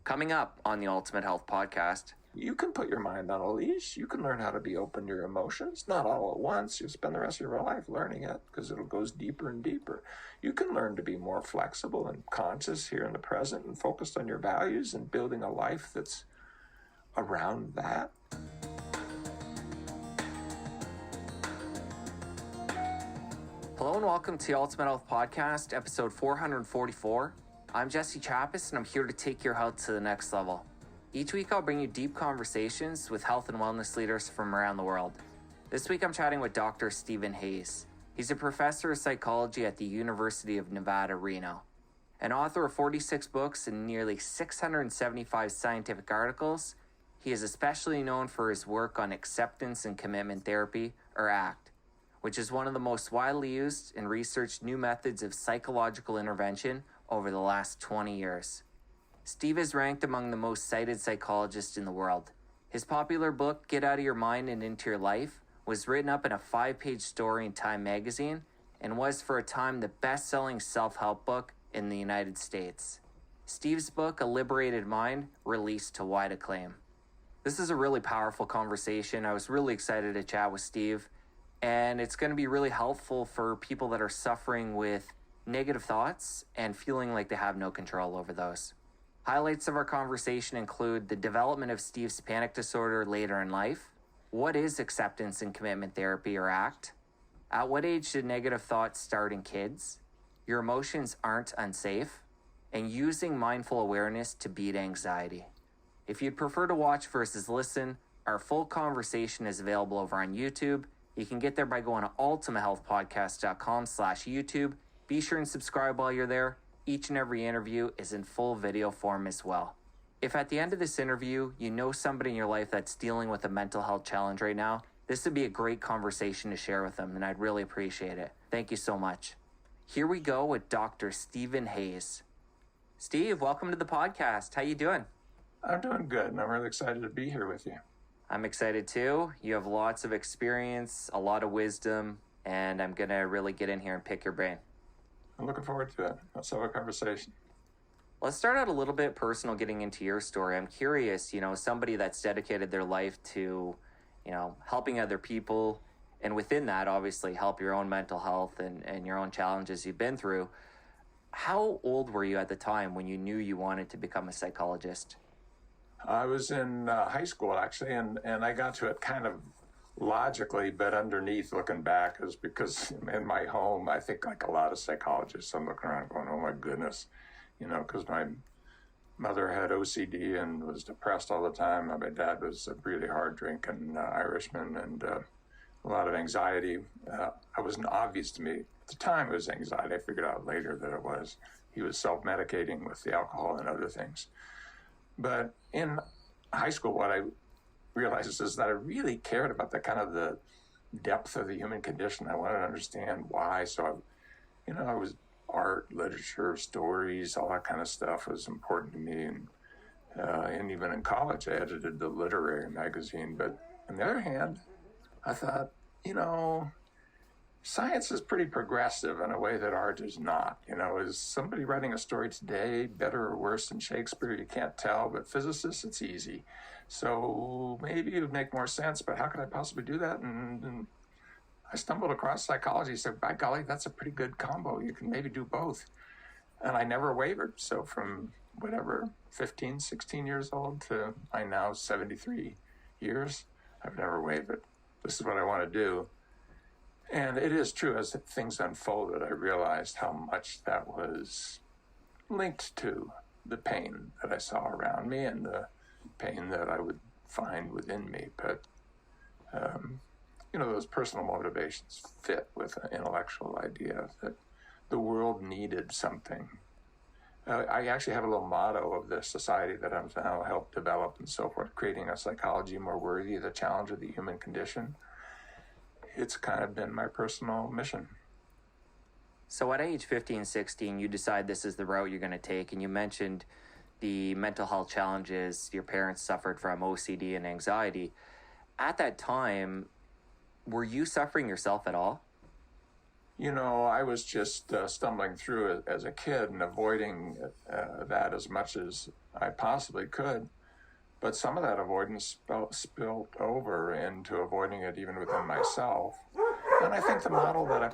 Coming up on the Ultimate Health Podcast. You can put your mind on a leash. You can learn how to be open to your emotions. Not all at once. You'll spend the rest of your life learning it because it goes deeper and deeper. You can learn to be more flexible and conscious here in the present and focused on your values and building a life that's around that. Hello and welcome to the Ultimate Health Podcast, episode 444. I'm Jesse Chappis and I'm here to take your health to the next level. Each week I'll bring you deep conversations with health and wellness leaders from around the world. This week I'm chatting with Dr. Stephen Hayes. He's a professor of psychology at the University of Nevada, Reno. An author of 46 books and nearly 675 scientific articles, he is especially known for his work on acceptance and commitment therapy, or ACT, which is one of the most widely used and researched new methods of psychological intervention over the last 20 years. Steve is ranked among the most cited psychologists in the world. His popular book, Get Out of Your Mind and Into Your Life, was written up in a 5-page story in Time magazine and was for a time the best-selling self-help book in the United States. Steve's book, A Liberated Mind, released to wide acclaim. This is a really powerful conversation. I was really excited to chat with Steve, and it's going to be really helpful for people that are suffering with negative thoughts and feeling like they have no control over those. Highlights of our conversation include the development of Steve's panic disorder later in life, what is acceptance and commitment therapy or ACT, at what age did negative thoughts start in kids, your emotions aren't unsafe, and using mindful awareness to beat anxiety. If you'd prefer to watch versus listen, our full conversation is available over on YouTube. You can get there by going to ultimatehealthpodcast.com/YouTube. Be sure and subscribe while you're there. Each and every interview is in full video form as well. If at the end of this interview, you know somebody in your life that's dealing with a mental health challenge right now, this would be a great conversation to share with them, and I'd really appreciate it. Thank you so much. Here we go with Dr. Stephen Hayes. Steve, welcome to the podcast. How you doing? I'm doing good, and I'm really excited to be here with you. I'm excited too. You have lots of experience, a lot of wisdom, and I'm going to really get in here and pick your brain. I'm looking forward to it. Let's have a conversation. Let's start out a little bit personal, getting into your story. I'm curious, somebody that's dedicated their life to, helping other people, and within that, obviously, help your own mental health and your own challenges you've been through. How old were you at the time when you knew you wanted to become a psychologist? I was in high school, actually, and I got to it kind of logically, but underneath, looking back, is because in my home, I think like a lot of psychologists, I'm looking around going, oh my goodness, because my mother had OCD and was depressed all the time. My dad was a really hard drinking Irishman and a lot of anxiety. It wasn't obvious to me. At the time, it was anxiety. I figured out later that it was. He was self-medicating with the alcohol and other things. But in high school, what I realized is that I really cared about the depth of the human condition. I wanted to understand why. So, I was art, literature, stories, all that kind of stuff was important to me. And even in college, I edited the literary magazine. But on the other hand, I thought, science is pretty progressive in a way that art is not. Is somebody writing a story today better or worse than Shakespeare? You can't tell, but physicists, it's easy. So maybe it would make more sense, but how could I possibly do that? And I stumbled across psychology, said, by golly, that's a pretty good combo. You can maybe do both. And I never wavered. So from 15, 16 years old to I now 73 years, I've never wavered. This is what I want to do. And it is true, as things unfolded, I realized how much that was linked to the pain that I saw around me and the pain that I would find within me. But, those personal motivations fit with an intellectual idea that the world needed something. I actually have a little motto of the society that I've now helped develop and so forth, creating a psychology more worthy of the challenge of the human condition. It's kind of been my personal mission. So at age 15, 16, you decide this is the route you're going to take, and you mentioned the mental health challenges your parents suffered from, OCD and anxiety. At that time, were you suffering yourself at all? I was just stumbling through it as a kid and avoiding that as much as I possibly could. But some of that avoidance spilled over into avoiding it even within myself. And I think the model that I